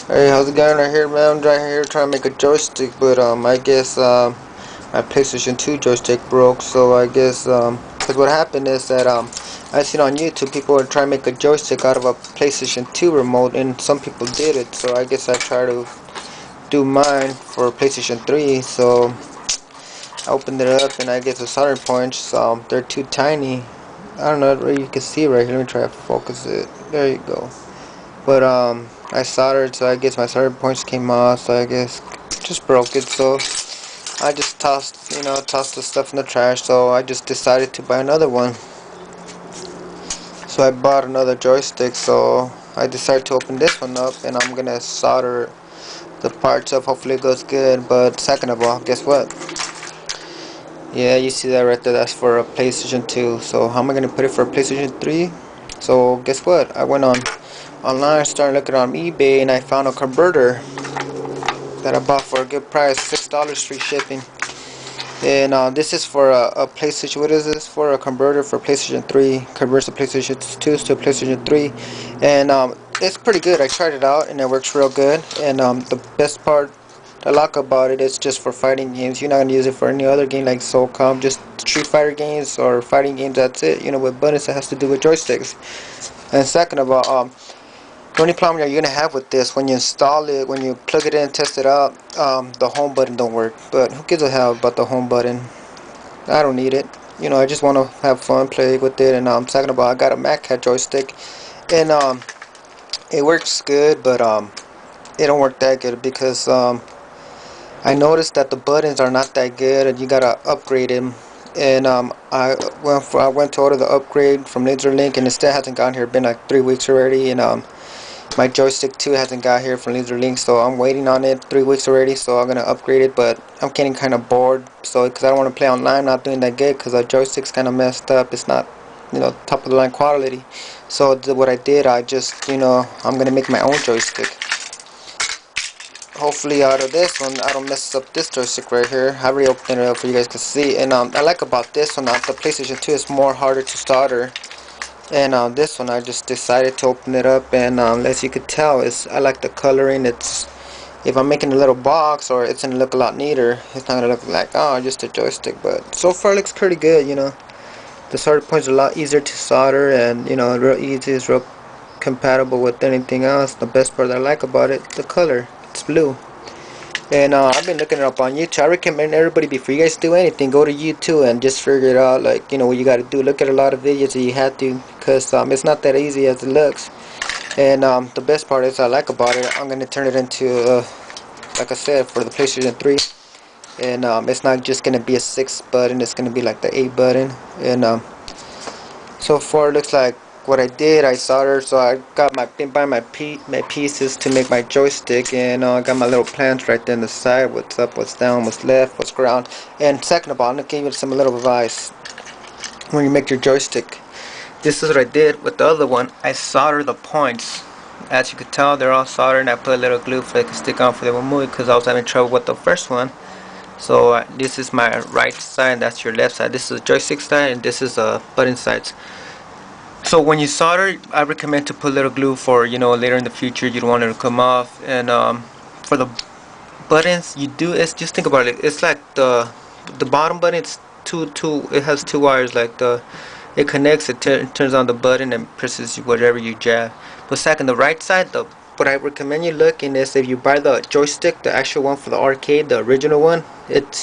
Hey, how's it going right here, man? I'm right here trying to make a joystick, but I guess my PlayStation 2 joystick broke. So I guess cause what happened is that I seen on YouTube people are trying to make a joystick out of a PlayStation 2 remote, and some people did it. So I guess I try to do mine for PlayStation 3. So I opened it up, and I get the soldering points. They're too tiny. I don't know if you can see right here. Let me try to focus it. There you go. But I soldered, so I guess my solder points came off, so I guess just broke it. So I just tossed the stuff in the trash. So I just decided to buy another one. So I bought another joystick. So I decided to open this one up, and I'm gonna solder the parts up. Hopefully it goes good. But second of all, guess what? Yeah, you see that right there? That's for a PlayStation 2. So how am I gonna put it for a PlayStation 3? So guess what? I went online, started looking on eBay, and I found a converter that I bought for a good price, $6 free shipping. And this is for a PlayStation. What is this for? A converter for PlayStation 3. Converts the PlayStation 2 to PlayStation 3, and it's pretty good. I tried it out, and it works real good. And the best part I like about it is just for fighting games. You're not gonna use it for any other game like SOCOM, just Street Fighter games or fighting games. That's it. With buttons, it has to do with joysticks. And second of all, the only problem that you're gonna have with this when you install it, when you plug it in, test it out, the home button don't work. But who gives a hell about the home button? I don't need it. I just want to have fun, play with it. And second of all, I got a MacCat joystick, and it works good, but it don't work that good because I noticed that the buttons are not that good, and you gotta upgrade them. And I went to order the upgrade from LaserLink, and it still hasn't gotten here. Been like 3 weeks already, and my joystick 2 hasn't got here from LaserLink, so I'm waiting on it. 3 weeks already, so I'm gonna upgrade it. But I'm getting kind of bored, so because I don't want to play online, not doing that good, because our joystick's kind of messed up. It's not, top of the line quality. So what I did, I just, I'm gonna make my own joystick. Hopefully, out of this one, I don't mess up this joystick right here. I already opened it up for you guys to see. And I like about this one, the PlayStation 2 is more harder to solder. And this one I just decided to open it up, and as you could tell, I like the coloring. It's If I'm making a little box, or it's gonna look a lot neater. It's not gonna look like, oh, just a joystick. But so far it looks pretty good. The solder points are a lot easier to solder, and real easy. It's real compatible with anything else. The best part that I like about it, the color. It's blue. And I've been looking it up on YouTube. I recommend everybody, before you guys do anything, go to YouTube and just figure it out. Like, what you got to do. Look at a lot of videos that you have to, because it's not that easy as it looks. And the best part is I like about it, I'm going to turn it into, like I said, for the PlayStation 3. And it's not just going to be a 6 button, it's going to be like the 8 button. And so far it looks like what I did, I soldered. So I been buying my pieces to make my joystick, and I got my little plans right there on the side. What's up, what's down, what's left, what's ground. And second of all, I'm gonna give you some little advice when you make your joystick. This is what I did with the other one. I soldered the points. As you could tell, they're all soldered, and I put a little glue so they could stick on for the movie, because I was having trouble with the first one. So this is my right side, that's your left side. This is a joystick side, and this is a button sides. So when you solder, I recommend to put a little glue for, later in the future you don't want it to come off. And for the buttons, it's just think about it. It's like the bottom button. It's two. It has two wires. Like it connects. It turns on the button and presses whatever you jab. But second, the right side, what I recommend you looking is, if you buy the joystick, the actual one for the arcade, the original one,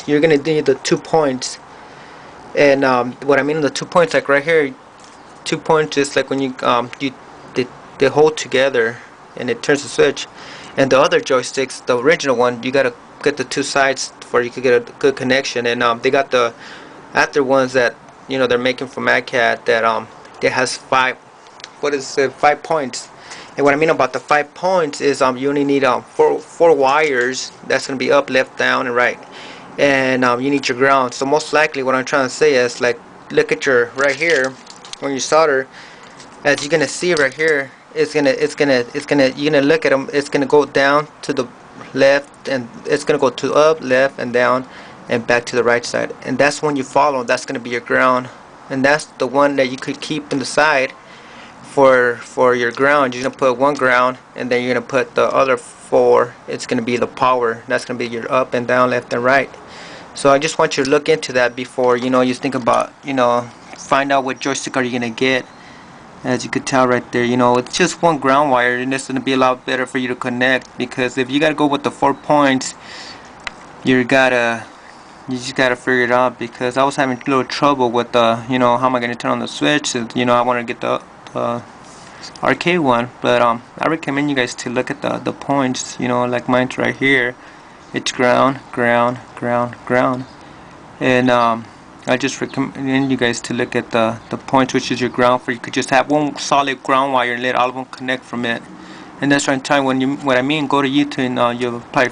you're gonna need the 2 points. And what I mean the 2 points, like right here. 2 points is like when they hold together and it turns the switch. And the other joysticks, the original one, you gotta get the 2 sides for you could get a good connection. And they got the after ones that they're making for MadCat, that it has 5 points. And what I mean about the 5 points is you only need four wires. That's gonna be up, left, down, and right. And you need your ground. So most likely what I'm trying to say is, like, look at your right here. When you solder, as you're gonna see right here, you're gonna look at them. It's gonna go down to the left, and it's gonna go to up, left, and down, and back to the right side. And that's when you follow. That's gonna be your ground, and that's the one that you could keep in the side for your ground. You're gonna put one ground, and then you're gonna put the other 4, it's going to be the power. That's going to be your up and down, left and right. So I just want you to look into that before, you know, you think about, you know, find out what joystick are you going to get. As you could tell right there, you know, it's just one ground wire, and it's going to be a lot better for you to connect, because if you got to go with the 4 points, you just gotta figure it out, because I was having a little trouble with the, you know, how am I gonna turn on the switch. You know, I want to get the arcade one, but I recommend you guys to look at the points. You know, like mine's right here. It's ground, ground, ground, ground, and I just recommend you guys to look at the points, which is your ground. For you could just have one solid ground wire and let all of them connect from it. And that's right. Time when I mean, go to YouTube and you'll probably